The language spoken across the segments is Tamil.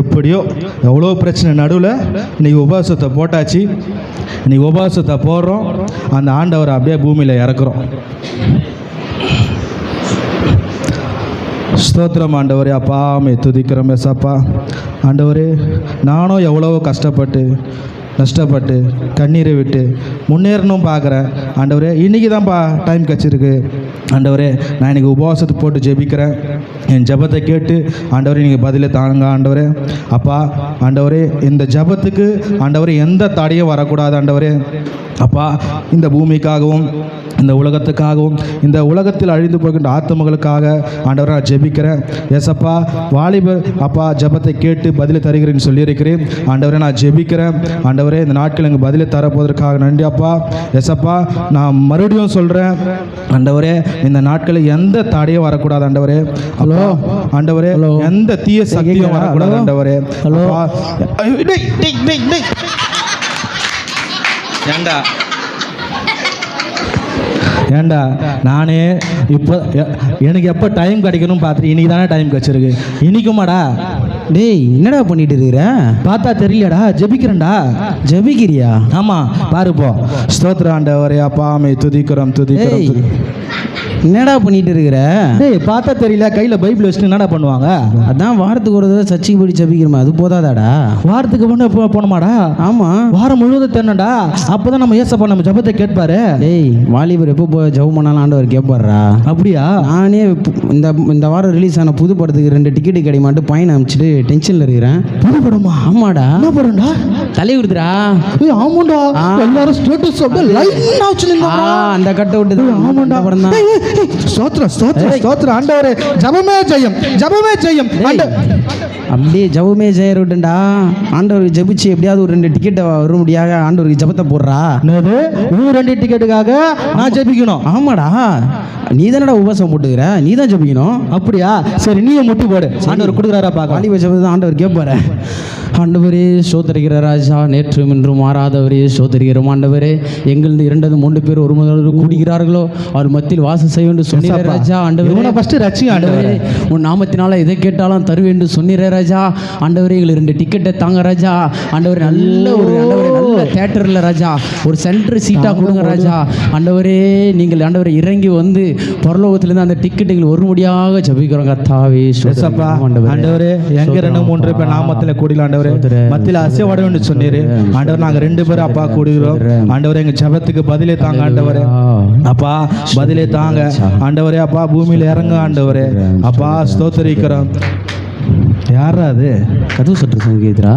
எப்படியோ எவ்வளோ பிரச்சனை நடுவில் இன்னைக்கு உபவாசத்தை போட்டாச்சு. இன்னைக்கு உபவாசத்தை போடுறோம், அந்த ஆண்டவரை அப்படியே பூமியில் இறக்குறோம். ஸ்தோத்திரம் ஆண்டவரே. அப்பா மே துதிக்கிறோம் ஏசப்பா. ஆண்டவரே, நானும் எவ்வளவோ கஷ்டப்பட்டு கண்ணீரை விட்டு முன்னேறணும் பார்க்குறேன். ஆண்டவரே, இன்றைக்கி தான்ப்பா டைம் கிடச்சிருக்கு. ஆண்டவரே, நான் இன்றைக்கி உபவாசத்தை போட்டு ஜெபிக்கிறேன். என் ஜெபத்தை கேட்டு ஆண்டவரே நீங்கள் பதிலை தாங்க ஆண்டவரே. அப்பா ஆண்டவரே, இந்த ஜெபத்துக்கு ஆண்டவரே எந்த தடையும் வரக்கூடாது ஆண்டவரே. அப்பா, இந்த பூமிக்காகவும் இந்த உலகத்துக்காகவும் இந்த உலகத்தில் அழிந்து போகின்ற ஆத்மகளுக்காக ஆண்டவரை நான் ஜெபிக்கிறேன் ஏசப்பா. வாலிப அப்பா ஜெபத்தை கேட்டு பதிலை தருகிறேன்னு சொல்லியிருக்கிறேன் ஆண்டவரை. நான் ஜெபிக்கிறேன் ஆண்டவரே, இந்த நாட்கள் எங்கள் பதிலை தரப்போவதற்காக நன்றி அப்பா. ஏசப்பா, நான் மறுபடியும் சொல்கிறேன் ஆண்டவரே, இந்த நாட்களில் எந்த தடையும் வரக்கூடாது ஆண்டவரே. ஹலோ ஆண்டவரே, எந்த தீய சக்தியும் வரக்கூடாது ஆண்டவரே. ஹலோ ஏண்டா நானே இப்போ எனக்கு எப்போ டைம் கிடைக்கணும் பார்த்துட்டு இன்றைக்கி தானே டைம் கிடச்சிருக்கு. இன்றைக்குமாடா? டேய், என்னடா பண்ணிட்டு இருக்கிற? பார்த்தா தெரியலடா, ஜெபிக்கிறேன்டா. ஜெபிக்கிறியா? ஆமாம், பாருப்போ. ஸ்தோத்திர ஆண்டவரே, அப்பா மே துதிக்கிறோம். என்னடா பண்ணிட்டு இருக்கிற? டேய், பார்த்தா தெரியல, கையில் பைபிள் வச்சுட்டு என்னடா பண்ணுவாங்க? அதான் வாரத்துக்கு ஒரு தடவை சர்ச்சைக்கு போய் ஜெபிக்கிறோமா, அது போதாதாடா? வாரத்துக்கு முன்னே போனோமாடா? ஆமாம், வாரம் முழுவதும் தெரியணும்டா. அப்போ தான் நம்ம ஏசப்பா நம்ம ஜெபத்தை கேட்பாரு. டேய், வாலிபர் எப்போ போய் ஜெபம் பண்ணாலும் ஆண்டவர் கேட்பாருடா. அப்படியா? நானே இந்த வாரம் ரிலீஸ் ஆன புது படத்துக்கு 2 டிக்கெட்டு கிடைக்க மாட்டு பையனை அனுப்பிச்சிட்டு டென்ஷனில் இருக்கிறேன். புது படமா? ஆமாடா. என்ன படம்டா? தலைவிடுதுடா. ஆமாண்டா, எல்லாரும் ஸ்டேட்டஸ் அப்படியே லைனா வச்சிருந்தா அந்த கட்ட விட்டு. ஆமாண்டா, படம் தான். ஸ்தோத்திரம் ஆண்டவரே. ஜெபமே ஜெயம், ஜெபமே ஜெயம். அப்படியே ஜெபமே ஜெயம் விட்டுண்டா. ஆண்டவருக்கு ஜெபிச்சு எப்படியாவது ஒரு 2 டிக்கெட்டை வர முடியாத ஆண்டவருக்கு ஜெபத்தை போடுறா. 2 டிக்கெட்டுக்காக நான் ஜெபிக்கணும்? ஆமாடா, நீ தானடா உபவாசம் போட்டுக்கிற, நீ தான் ஜெபிக்கணும். அப்படியா? சரி, நீயும் முட்டி போடு, ஆண்டவர் கொடுக்குறாரா பார்க்க. வாலிப ஜெபத்தை தான் ஆண்டவர் கேட்பாரு. ஆண்டவரே சோதரிக்கிற ராஜா, நேற்றும் இன்றும் மாறாதவரே சோதரிக்கிறோம். ஆண்டவரே, எங்களிருந்து 2-3 பேர் ஒரு முதல் கூடுகிறார்களோ அவர் மத்தியில் வாசம் செய்ய வேண்டும் சொன்னீரே ராஜா. ஆண்டவரே, ஃபர்ஸ்ட் ரட்சி ஆண்டவரே, உன் நாமத்தினால எதை கேட்டாலும் தருவேன் சொன்னீரே ராஜா. ஆண்டவரே, எங்களுக்கு 2 டிக்கெட்டை தாங்க ராஜா. ஆண்டவரே, நல்ல தியேட்டரில் ராஜா ஒரு சென்டர் சீட்டாக கொடுங்க ராஜா. ஆண்டவரே, நீங்கள் ஆண்டவரை இறங்கி வந்து பரலோகத்திலிருந்து அந்த டிக்கெட்டுகள் ஒரு முடியாக ஜெபிக்கிறோம் கர்த்தாவே. ஆண்டவரே, எங்க 2-3 பேர் நாமத்தில் கூடில மத்தியில் அசைவாட வேண்டும் சொன்னீரு ஆண்டவர். நாங்க 2 பேரும் அப்பா கூடுகிறோம் ஆண்டவரே. எங்க ஜெபத்துக்கு பதிலே தாங்க ஆண்டவரே. அப்பா பதிலே தாங்க ஆண்டவரே. அப்பா பூமியில் இறங்க ஆண்டவரே. அப்பா ஸ்தோத்திரிக்கிறோம். யாரா அது? கதவு சற்று சங்கீதரா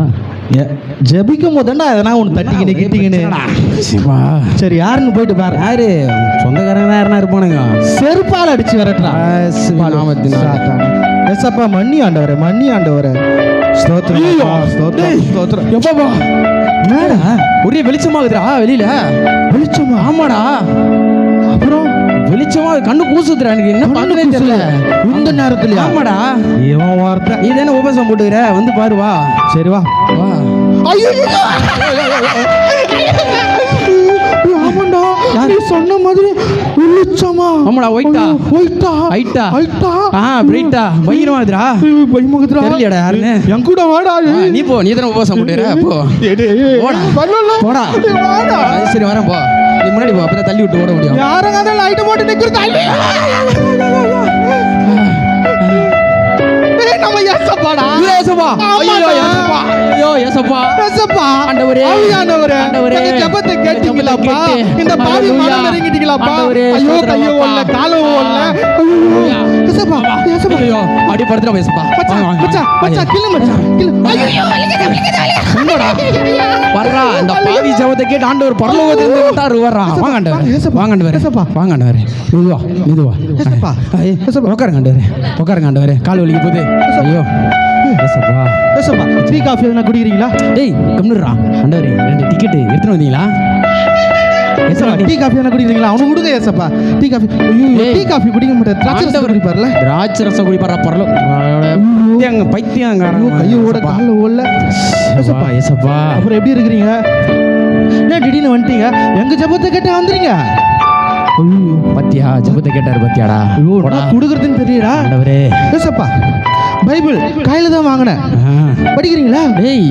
ஜெபிக்கும் போதுண்டா எதனா ஒன்று தட்டிக்கின்னு கிட்டிக்கின்னு. சரி, யாருன்னு போயிட்டு பாரு. யாரு சொந்தக்காரங்க தான் யாருன்னா இருப்பானுங்க. செருப்பால் அடிச்சு வரட்டா. எஸ்அப்பா, மன்னி ஆண்டவரே, மன்னி ஆண்டவரே. ஒரே வெளிச்சமாகுதுடா வெளியில. வெளிச்சமா? ஆமாடா. அப்புறம் வெளிச்சமா கண்ணு கூசுதுடா. எனக்கு என்ன பண்ணவே தெரியல இந்த நேரத்துல. ஆமாடா, இவன் வார்த்தை. நீ தானே உபவாசம் போட்டுக்கிற, வந்து பாரு வா. சரி வா வா. ஆமாண்டா, நீ சொன்ன மாதிரி வெளிச்சமா? ஆமாடா, ஒயிட்டா ஒயிட்டா ஹைட்டா ஹைட்டா பிரைட்டா பயங்கரமாகுதுடா. பயமுகுதுடா. தெரியலடா யாருன்னு. என் கூட வாடா. நீ போ, நீ தானே உபவாசம் போட்டுக்கிற. போ போடா. சரி வரேன், போ. நீ முன்னாடி போ, அப்பதான் தள்ளி விட்டு ஓட முடியும். யாருங்க அதை லைட் போட்டு நிக்கிறது? நம்ம ஏசப்பாடா. ஏசப்பா. ஐயோ ஏசப்பா. ஐயோ ஏசப்பா. ஏசப்பா. ஆண்டவரே, ஆண்டவரே, ஆண்டவரே, இந்த ஜெபத்தை கேட்டீங்களாப்பா? இந்த பாவி மனம் இறங்கிட்டீங்களாப்பா? ஐயோ, கையோ ஓடல, காலோ ஓடல. ஏசப்பா, ஏசப்பா. ஐயோ, அடி படுத்துறோம் ஏசப்பா. மச்சான், மச்சான், மச்சான், கிளு மச்சான், கிளு. ஐயோ, என்னடா வர்றா? இந்த பாவி ஜெபத்தை கேட்டு ஆண்டவர் பரலோகத்திலிருந்து வந்தாரு. வர்றா, வாங்க ஆண்டவரே, வாங்க ஆண்டவரே, வாங்க ஆண்டவரே. மெதுவா மெதுவா. ஏசப்பா, ஏசப்பா, உட்காருங்க ஆண்டவரே, உட்காருங்க ஆண்டவரே. கால் வலிக்கு போகுது. ஐயோ ஏசப்பா. ஏசப்பா, டீ காஃபி எதுனா குடிக்கிறீங்களா? டேய் கம்னுறா. ஆண்டவரே, 2 டிக்கெட் எடுத்துட்டு வந்தீங்களா? ஏசப்பா, டீ காஃபி எதுனா குடிக்கிறீங்களா? அவனுக்கு கொடுங்க ஏசப்பா டீ காஃபி. டீ காஃபி குடிக்க மாட்டேன். திராட்சை ரசம் குடிப்பார்ல. திராட்சை ரசம் குடிப்பாரா? பரலோ பைத்தியம். கையோட கால ஓடல. ஏசப்பா, ஏசப்பா. அப்புறம் எப்படி இருக்கிறீங்க? என்ன திடீர்னு வந்துட்டீங்க? எங்க ஜெபத்தை கேட்டா வந்துறீங்க? பத்தியா ஜெபத்தை கேட்டாரு பத்தியாடா. கொடுக்குறதுன்னு தெரியடா. ஆண்டவரே, ஏசப்பா, பைபிள் கையில் தான் வாங்கினேன். படிக்கிறீங்களா? டேய்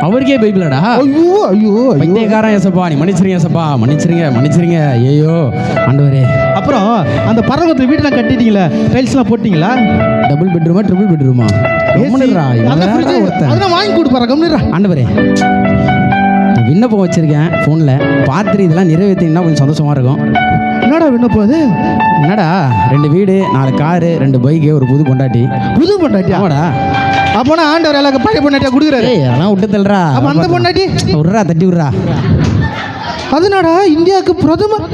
அவருக்கே பைபிளடா. ஐயோ ஐயோ ஐயோ பைத்தியக்காரன் ஏசப்பா, நீ மன்னிச்சிருங்க ஏசப்பா, மன்னிச்சிருங்க. ஐயோ ஆண்டவரே. அப்புறம் அந்த பரலோகத்தில் வீடெல்லாம் கட்டிட்டீங்களா? டைல்ஸ்லாம் போட்டிங்களா? டபுள் பெட்ரூமா ட்ரிபிள் பெட்ரூமா? அதெல்லாம் வாங்கி கொடுப்பாரா? கம்மிடுறா. ஆண்டவரே விண்ணப்பம் வச்சிருக்கேன் ஃபோனில், பார்த்துட்டு இதெல்லாம் நிறைவேற்றிங்கன்னா கொஞ்சம் சந்தோஷமா இருக்கும். என்னடா விண்ணப்பம் அது? என்னடா 2 வீடு 4 காரு 2 பைக்கு ஒரு புது பொண்டாட்டி. புது பொண்டாட்டி? ஆமாடா. அப்போனா ஆண்டவர் எல்லாருக்கும் பழைய பொண்டாட்டியா கொடுக்குறாரு. அதெல்லாம் விட்டு தள்ளுறா. அப்போ அந்த பொண்டாட்டி விட்றா, தட்டி விட்றா. அதனாடா இந்தியாவுக்கு பிரதமர்?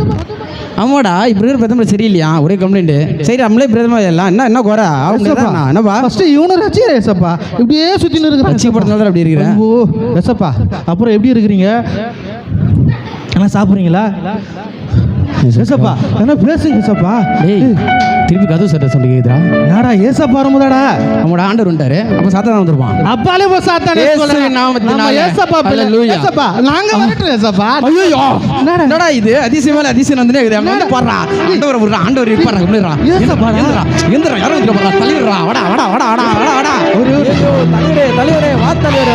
ஆமாடா, இப்போ இருக்கிற பிரதமர் சரியில்லையா, ஒரே கம்ப்ளைண்ட். சரி நம்மளே பிரதமர் எல்லாம் என்ன குறை? என்னப்பா ஃபர்ஸ்ட் இவனு ரசிகர் ஏசப்பா, இப்படியே சுற்றின்னு இருக்கிறான். ரசிக படத்தில் அப்படி இருக்கிறேன். ஓ ஏசப்பா, அப்புறம் எப்படி இருக்கிறீங்க? எல்லாம் சாப்பிட்றீங்களா? ஏசப்பா என்ன பேசுங்க ஏசப்பா? டேய் திருப்பி கதவு சட்டை சொல்லி கேக்குதா? நாடா ஏசப்பா வரும்போதாடா நம்மளோட ஆண்டவர் வந்துட்டாரு. அப்போ சாத்தான் வந்துருப்பான். அப்பாலே போ சாத்தானே சொல்றேன். நம்ம ஏசப்பா ஹalleluya. ஏசப்பா நாங்க வரட்டும் ஏசப்பா. ஐயோ என்னடா இது அதிசயமான அதிசயம் வந்துனே இருக்குது. வந்து பாறா ஆண்டவர் விடுறா, ஆண்டவர் இருப்பாரா கும்மிடுறா. ஏசப்பா எந்திரா யாரும் வந்துற போறா, தள்ளிடுறா. வாடா ஒரு தலைவரே வா தலைவரே.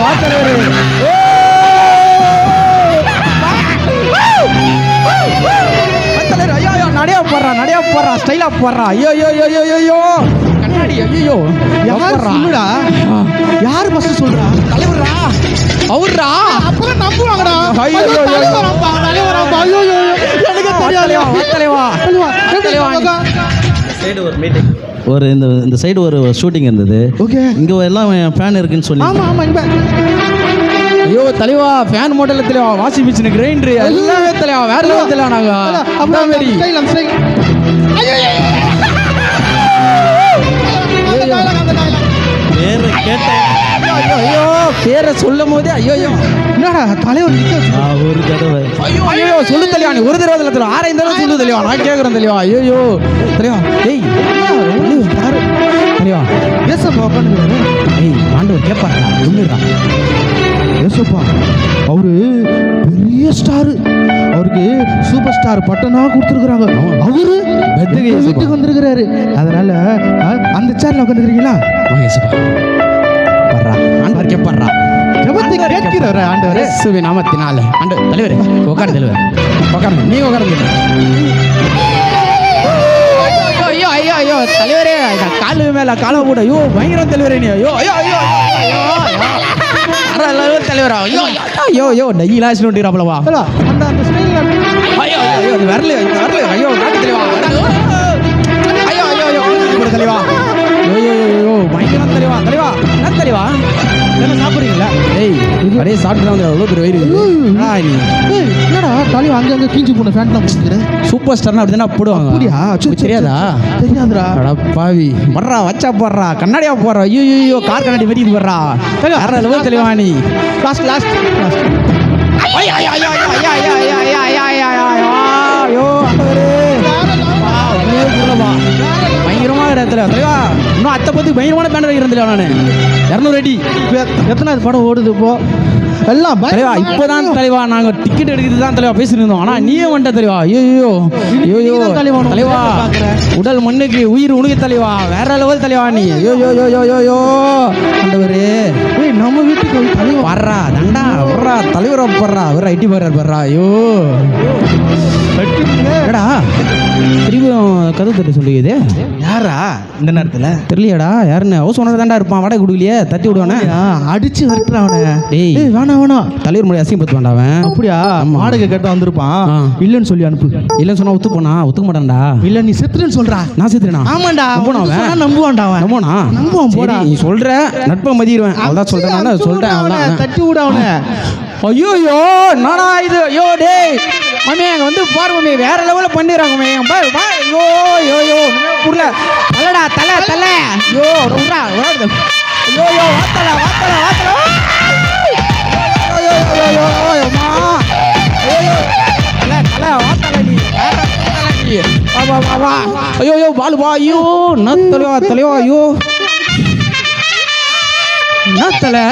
நடையா போடுறா ஸ்டைலா போடுறா. ஐயோ கண்ணாடி. ஐயோ சொல்லுடா, யார் ஃபர்ஸ்ட் சொல்றா? தலைவரா அவர்ரா. அப்புறம் நம்புவாங்கடா. ஐயோ தலைவரப்பா. ஐயோ எனக்கு தலைவா. சைடு ஒரு மீட்டிங், ஒரு இந்த சைடு ஒரு ஷூட்டிங் இருந்தது. ஓகே, இங்கே எல்லாம் ஃபேன் இருக்குன்னு சொல்லி. ஆமா இங்க. ஐயோ தலைவா, ஃபேன் மாடல் தலைவா, வாஷிங் மிஷின், கிரைண்டர் எல்லாமே தலைவா, வேற லெவல் தலைவா. நாங்க அப்பா மேரி பேரை கேட்டேன். ஐயோ பேரை சொல்லும் போதே ஐயோ என்னடா தலைவர் ஒரு தடவை. ஐயோ சொல்லு தலைவா, நீ ஒரு தடவை தலைவா, 6 தடவை சொல்லு தலைவா, நான் கேட்குறேன் தலைவா. ஐயோ தலைவா, ஏய் தலைவா ஏசப்பா உட்காந்துக்கிறாரு. ஏய் ஆண்டவர் கேட்பாரா சொல்லுடா. ஏசப்பா அவரு பெரிய ஸ்டாரு, அவருக்கு சூப்பர் ஸ்டார் பட்டனா கொடுத்துருக்குறாங்க. அவரு வீட்டுக்கு வந்திருக்கிறாரு. அதனால அந்த சேர்ல உட்காந்துக்கிறீங்களா? ஆண்டவர் கேட்பாரா, கேட்கிறாரு ஆண்டவர் இயேசுவின் நாமத்தினால. ஆண்டவர் தலைவரே உட்காரு, தலைவர் உட்காருங்க, நீ உட்காருங்க. ஐயோ தலைவரே, காலு மேல காலை போட. ஐயோ பயங்கரம் தலைவரே நீ. ஐயோ தலைவரா. ஐயோ டெய்லி லாஸ்ட் நோட்டிராப்லவா. அந்த ஐயோ வரல. ஐயோ நாட்டு தலைவா. ஐயோ தலைவா. ஐயோ பயங்கரம் தலைவா. என்ன தலைவா என்ன சாப்பிட்றீங்களா? ஏய் அப்படியே சாப்பிட்டு வந்து எவ்வளோ பேர் வயிறு. என்னடா தலைவா அங்கங்க கீஞ்சி போன ஃபேன் தான் போட்டுக்கிறேன். சூப்பர் ஸ்டார்னா அப்படி தானே போடுவாங்க. அப்படியா? தெரியாதா? தெரியாதுடா. அட பாவி வர்றா, வச்சா போடுறா, கண்ணாடியா போடுறா. ஐயோ கார் கண்ணாடி வெட்டிட்டு போடுறா. வேற லெவல் தலைவா நீ. லாஸ்ட் பயங்கரமா தலைவா. இன்னும் அத்தை பத்தி பயங்கரமான பேனர் வைக்கிறேன் தலைவா. நான் 200 அடி. எத்தனாவது படம் ஓடுது இப்போ எல்லாம் தலைவா? இப்போதான் தலைவா நாங்க டிக்கெட் எடுக்கிறது தான் தலைவா பேசிட்டு இருந்தோம். ஆனா நீயே வந்துட்ட தலைவா. ஐயோ தலைவா, உடல் மண்ணுக்கு உயிர் உனக்கு தலைவா, வேற லெவல் தலைவா நீ. ஐயோ ஆண்டவரே, நம்ம வீட்டுக்கு தலைவா வர்றா தண்டா வர்றா, தலைவரா போடுறா, அவர் ஐடி போடுறா. ஐயோ ஏடா திரும்பியும் கதவு தட்டி சொல்லிக்குது. யாரா இந்த நேரத்தில்? தெரியலையாடா யாருன்னு. ஹவுஸ் ஓனர் தாண்டா இருப்பான், வாடகை கொடுக்கலையே, தட்டி விடுவானே. அடிச்சு வரட்டுறா அவனை. டேய் வேணாம் தலைவர் முறை அசிங்கப்படுத்த வேண்டாம் அவன். அப்படியா? வாடகை கேட்டா வந்திருப்பான். இல்லைன்னு சொல்லி அனுப்பு. இல்லைன்னு சொன்னா ஒத்துக்க மாட்டான்டா. இல்ல நீ செத்துறேன்னு சொல்றா. நான் செத்துறேனா? ஆமாண்டா. நம்புவான்டா அவன். நம்புவான் போடா. நீ சொல்ற நட்பை மதிடுவேன், அதான் சொல்றேன். சொல்றேன் தட்டி விட அவனை. ஐயோ நானா இது? ஐயோ டேய் மம்மி அங்கே வந்து பாரு மம்மி, வேற லெவலில் பண்ணிடுறாங்க மம்மி. ஐயோ புரியல. தலடா தலை. ஐயோ விட்றா. ஐயோ வாத்தல. ஐயோ பாலு வா. ஐயோ தலைவா. ஐயோ என்ன தலை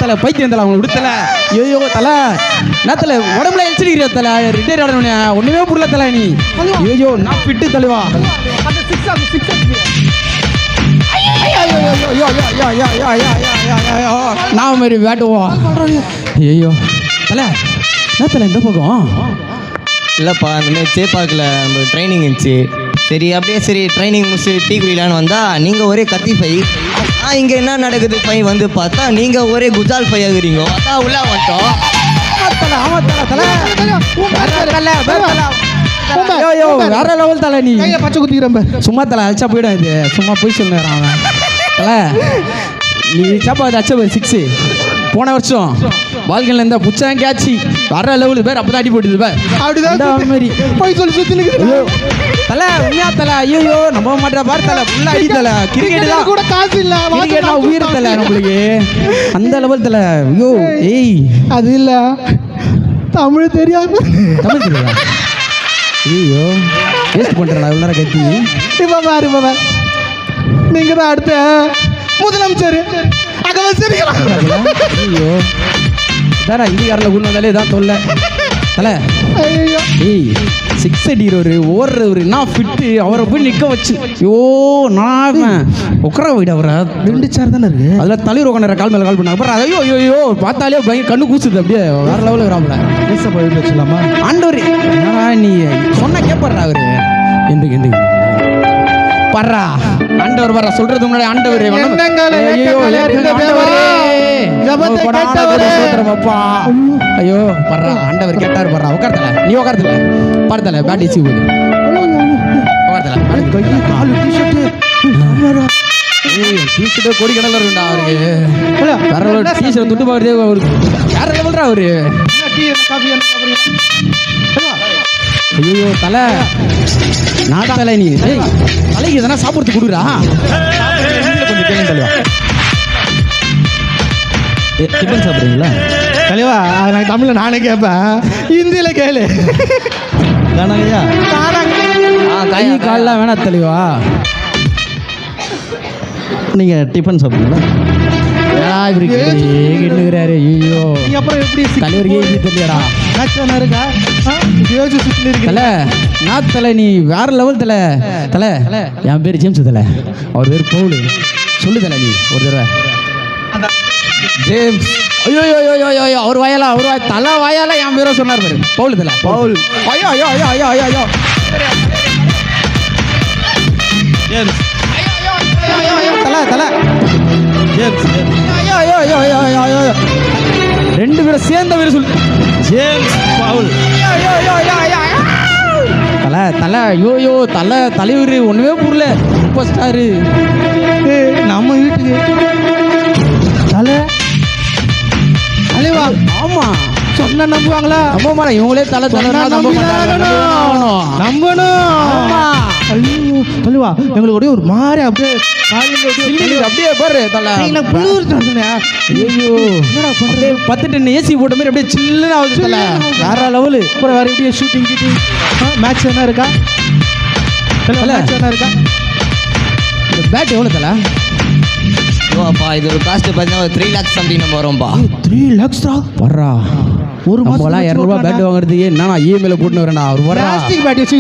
தலை பைத்தியம் தலை அவங்க விடுத்தல. ஐயோ தலை என்ன தலை உடம்புல எரிச்சிருக்கிற தலை, ரிட்டையர் ஆடணும்னே ஒன்றுமே புரியல தலை நீ. ஐயோ நான் பிட்டு தலைவா. நான் மாதிரி வேட்டுவோம். ஐயோ தலை என்ன தலை இந்த பக்கம்? இல்லைப்பா இந்த மாதிரி சேப்பாக்கில் நம்ம ட்ரைனிங் இருந்துச்சு. சரி அப்படியே சரி ட்ரைனிங் முடிச்சு டீ குடிக்கலான்னு வந்தால் நீங்கள் ஒரே கத்தி பை. இங்கே என்ன நடக்குது பை வந்து பார்த்தா நீங்கள் ஒரே குஜால் பை ஆகுறீங்க. அதான் உள்ளே வந்துட்டோம். வேற லெவல் தலை நீ. பச்சை குத்திக்கிறேன் சும்மா தலை அழைச்சா போயிடும். இது சும்மா போய் சொல்லுறான் அவன். தலை நீ சாப்பா அது அச்ச 6 போன வருஷம் வாழ்க்கையில் இருந்த புச்சாங்க கேட்சி வர லெவலு பேர் அப்போ தான் அடி போட்டுது பேர் அப்படிதான் மாதிரி போய் சொல்லி சுற்றி தலை உண்மையா தலை. ஐயோ நம்ப மாட்டா பாரு தலை ஃபுல்லாக அடி தலை. கிரிக்கெட் தான் கூட காசு இல்லை, கிரிக்கெட்னா உயிர் தலை நம்மளுக்கு அந்த லெவல் தலை. ஐயோ ஏய் அது இல்லை, தமிழ் தெரியாது. தமிழ் தெரியா? ஐயோ வேஸ்ட் பண்ணுறா இவ்வளோ நேரம் கத்தி. இப்போ பாரு நீங்கள் தான் அடுத்த முதலமைச்சர். ஐயோ தாரா இந்திக்காரில் கொண்டு வந்தாலே தான் தொல்லை தலை. ஏய் 6 அடிக்கிறவர் ஓடுறவர் நான் ஃபிட்டு அவரை போய் நிற்க வச்சு ஐயோ நான் உட்கார போயிட்டு அவரை 2 சேர் தானே இருக்கு. அதில் தலைவர் உட்காந்து கால் மேலே கால் பண்ணாங்க. அப்புறம் ஐயோ ஐயோ ஐயோ பார்த்தாலே பயங்கர கண்ணு கூசுது. அப்படியே வேற லெவலில் வராமல வச்சுலாமா ஆண்டவர் என்னடா நீ சொன்ன கேட்பறா அவரு எந்த பர்றா ஆண்டவர் வர்ற சொல்றது முன்னாடி ஆண்டவர் ஐயோ பர்றா ஆண்டவர் கேட்டாரு பர்றா. உட்கார்த்தல நீ உட்கார்த்தல பார்த்தல பேட் இச்சு போகுது உட்கார்த்தல டிஷர்ட்டு கோடி கடல இருக்குண்டா அவருக்கு. வேற டிஷர்ட் துட்டு பார்க்கறதே அவருக்கு வேற லெவல்ரா அவரு. ஐயோ தலை நான் தலை நீ தலைக்கு எதனா சாப்பிட்றதுக்கு கொடுக்குறா கொஞ்சம் கேளுங்க தலைவா. டிஃபன் சாப்பிட்றீங்களா தலைவா? நான் தமிழில் நானே கேட்பேன், ஹிந்தியில் கேளு. காணாங்கய்யா கை கால்லாம் வேணாம் தலைவா. நீங்கள் டிஃபன் சாப்பிட்றீங்களா? கேட்டுக்கிறாரு. ஐயோ அப்புறம் எப்படி தலைவருக்கே எப்படி தெரியலடா இருக்கா? தலை நான் தலை நீ வேற லெவல் தலை. தலை என் பேர் ஜேம்ஸ் தலை, அவர் பேர் பவுல். சொல்லு தலை நீ ஒரு தடவை. ஜேம்ஸ் ஐயோ ஐயோ ஐயோ ஐயோ அவர் வாயாலா அவர் தலை வாயால என் பேரை சொன்னார் பாரு பவுல் தலை பவுல். ஐயோ ஐயோ ஐயோ ஐயோ ஐயோ ஐயோ தலை தலை ஜேம்ஸ் ஐயோ ஐயோ ஐயோ ஐயோ ஐயோ ஐயோ ஐயோ 2 பேரும் சேர்ந்த பேர் சொல்லு. ஜேம்ஸ் பவுல். தலை தலை ஐயோ ஐயோ தலை தலைவர் ஒன்றுமே புரியல. சூப்பர் ஸ்டாரு நம்ம வீட்டுக்கு தலை தலைவா. ஆமா சொன்ன நம்புவாங்களா? நம்ப மாட்டேன். இவங்களே தலை தலை நம்ப மாட்டாங்க. நம்பணும். ஐயோ தலைவா எங்களுக்கு ஒரே ஒரு மாதிரி அப்படியே அப்படியே பாரு தலை ஐயோ அப்படியே 10 டன் ஏசி போட்ட மாதிரி அப்படியே சில்லுன்னு ஆகுது தலை. வேற லெவலு. அப்புறம் வேற எப்படியே ஷூட்டிங் மேட்ச் என்ன இருக்கா? மேட்ச் என்ன இருக்கா? இந்த பேட் எவ்வளோ தலை? அப்பா இது ஒரு காஸ்ட் பார்த்தீங்கன்னா 3 lakhs சம்திங் நம்ம வரோம்ப்பா. 3 lakhs வர்றா ஒரு மாதம் 200 பேட் வாங்குறதுக்கு என்னன்னா இஎம்ஐல போட்டு வரேன்டா அவர் வர்றா. பிளாஸ்டிக் பேட் வச்சு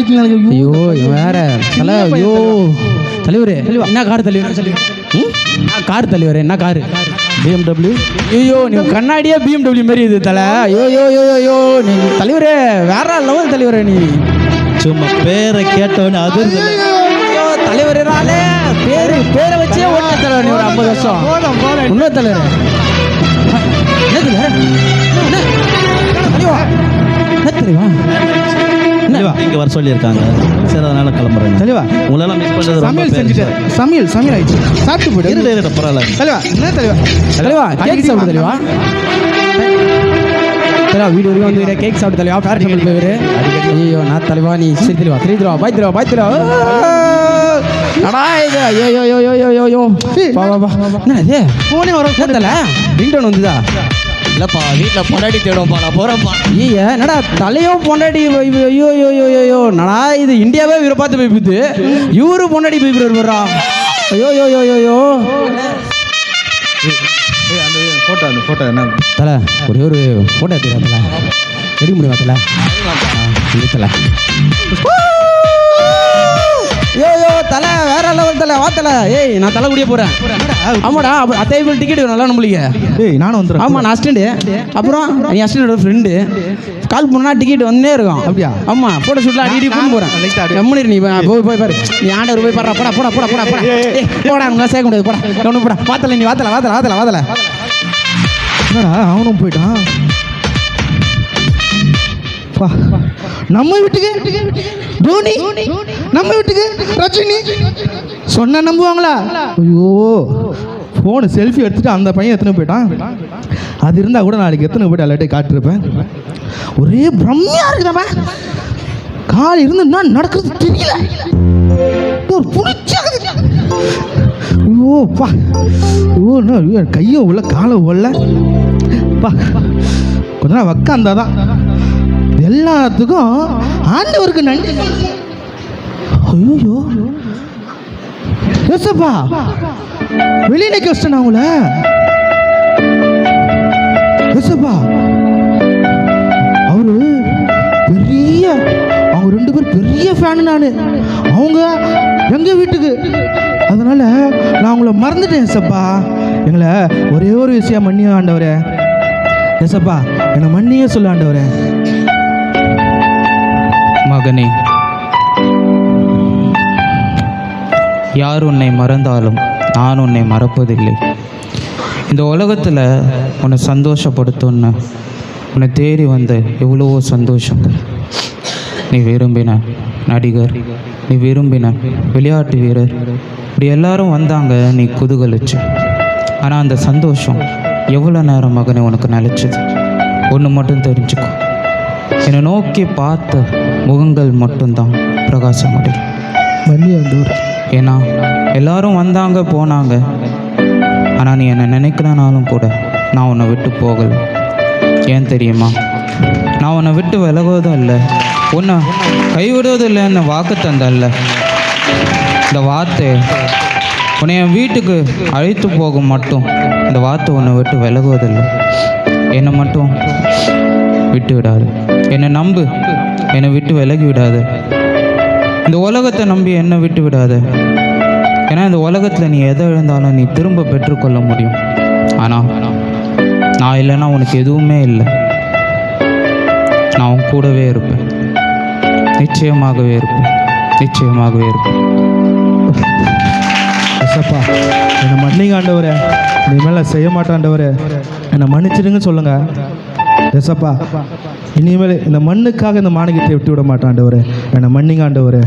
ஐயோ வேற தலை. ஐயோ தலைவரே என்ன கார் தலைவர் சொல்லி கார் தலைவர் என்ன காரு? BMW. ஐயோ நீ கண்ணாடியே BMW மாரி இது தலை. ஐயோ ஐயோ ஐயோ ஐயோ நீ தலைவரே வேற லெவல் தலைவரே. நீ சும்மா பேரை கேட்டவனே அது ஐயோ தலைவராலே பேரை வச்சே ஓட்ட தலைவர். நீ ஒரு 50 வருஷம் இன்னொரு தலைவர் இங்கே வர சொல்லியிருக்காங்க. சரி அதனால கிளம்புறேன் தலைவா. உங்களெல்லாம் மிஸ் பண்ணுறது சமையல் செஞ்சுட்டு சமையல் ஆயிடுச்சு. சாப்பிட்டு போய்ட்டு பரவாயில்ல தலைவா. என்ன தலைவா? தலைவா கேக் சாப்பிடு தலைவா. தலைவா வீடு வரைக்கும் வந்து கேக் சாப்பிட்டு தலைவா. ஃபேர் டேபிள் பேர் ஐயோ நான் தலைவா. நீ சரி தலைவா 3 தலைவா பாய் தலைவா பாய் தலைவா. அடா இது ஐயோ ஐயோ ஐயோ ஐயோ ஐயோ வா வா வா. என்ன இது போனே வர தலை ரிங்டோன் வந்துதா? இல்லைப்பா வீட்டில் பொண்டாட்டி தேடுவோம்ப்பா. நான் போகிறேன்ப்பா. ஐயா என்னடா தலையும் பொண்டாட்டி ஐயோ ஐயோ ஐயோ ஐயோ நடா இது இந்தியாவே இவரை பார்த்து போய்ப்புது. இவரு பொண்டாட்டி போய் வர்றா. ஐயோ ஐயோ ஐயோ ஐயோ அந்த ஃபோட்டோ என்ன தலை ஒரே ஒரு ஃபோட்டோ எடுத்துக்கா தலை. எடுக்க முடியுமா தலை? இது தலை ஐயோ ஐயோ தலை வேற லெவல் தலை வா தலை. ஏய் நான் தலை குடிய போகிறேன். ஆமாடா அத்தைபிள் டிக்கெட் நல்லா நம்மளுக்கு. ஏய் நானும் வந்துடுறேன். ஆமாம் நான் அஸ்டண்டு. அப்புறம் நீ அஸ்டண்டோட ஃப்ரெண்டு கால் பண்ணால் டிக்கெட் வந்துனே இருக்கும். அப்படியா? ஆமாம் ஃபோட்டோ ஷூட்டில் அடி கொண்டு போகிறேன். எம்மனி நீ போய் பாரு. நீ ஆண்டவர் போய் பாரு. போடா போடா போடா போடா போடா. ஏய் போடா உங்களால் சேர்க்க முடியாது. போடா ஒன்று போடா. வாத்தலை நீ வாத்தலை. என்னடா அவனும் போயிட்டான். நம்ம வீட்டுக்கு தோனி, நம்ம வீட்டுக்கு ரஜினி சொன்ன நம்புவாங்களா? ஐயோ ஃபோனு செல்ஃபி எடுத்துட்டு அந்த பையன் எத்தனை போயிட்டான். அது இருந்தால் கூட நாளைக்கு எத்தனை போய்ட்டு எல்லாட்டையும் காட்டிருப்பேன். ஒரே பிரம்மையா இருக்குதாம்மா. கால் இருந்து நான் நடக்கிறது தெரியல. ஒரு புடிச்சாகுது. ஐயோ பா. ஐயோ கையும் உள்ள காலம் உள்ள பா. கொஞ்ச நாள் உக்காந்தாதான் எல்லாத்துக்கும் ஆண்டவருக்கு நன்றி. ஐயோ யோசப்பா வெளியில கஷ்டம் அவங்கள. யோசப்பா அவரு பெரிய, அவங்க 2 பேர் பெரிய ஃபேனு. நான் அவங்க எங்க வீட்டுக்கு, அதனால நான் அவங்கள மறந்துட்டேன். ஏசப்பா எங்களை ஒரே ஒரு விஷயம் மன்னிய ஆண்டவரே. ஏசப்பா என்னை மன்னியே சொல்ல ஆண்டவரே. மகனே, யார் உன்னை மறந்தாலும் நான் உன்னை மறப்பதில்லை. இந்த உலகத்தில் உன்னை சந்தோஷப்படுத்தணுன்னு உன்னை தேடி வந்த எவ்வளவோ சந்தோஷம். நீ விரும்பின நடிகர், நீ விரும்பின விளையாட்டு வீரர், இப்படி எல்லாரும் வந்தாங்க, நீ குதூகலிச்சு. ஆனால் அந்த சந்தோஷம் எவ்வளோ நேரம் மகனே உனக்கு நிலச்சிது? ஒன்று மட்டும் தெரிஞ்சுக்கோ, என்னை நோக்கி பார்த்த முகங்கள் மட்டும்தான் பிரகாசம் அடையும். ஏன்னா எல்லாரும் வந்தாங்க போனாங்க, ஆனால் நீ என்னை நினைக்கிறனாலும் கூட நான் உன்னை விட்டு போகலை. ஏன் தெரியுமா? நான் உன்னை விட்டு விலகுவதும் இல்லை, உன்னை கைவிடுவதும் இல்லைன்னு வாக்கு தந்தல்ல. இந்த வார்த்தை உன்னை என் வீட்டுக்கு அழைத்து போகும் மட்டும் இந்த வார்த்தை உன்னை விட்டு விலகுவதில்லை. என்னை மட்டும் விட்டு விடாது, என்னை நம்பு, என்னை விட்டு விலகி விடாது. இந்த உலகத்தை நம்பி என்னை விட்டு விடாது. ஏன்னா இந்த உலகத்தில் நீ எதை இழந்தாலும் நீ திரும்ப பெற்றுக்கொள்ள முடியும். ஆனால் நான் இல்லைன்னா உனக்கு எதுவுமே இல்லை. நான் உன் கூடவே இருப்பேன், நிச்சயமாகவே இருப்பேன், நிச்சயமாகவே இருப்பேன். ஏசப்பா என்னை மன்னிங்க ஆண்டவரே. இனிமேல் செய்ய மாட்டாண்டவரே, என்னை மன்னிச்சிடுங்க சொல்லுங்க. ஏசப்பா இனிமேல் இந்த மண்ணுக்காக இந்த மாணிக்கத்தை விட்டு விட மாட்டாண்டவரே. என்னை மன்னிங்க ஆண்டவரே.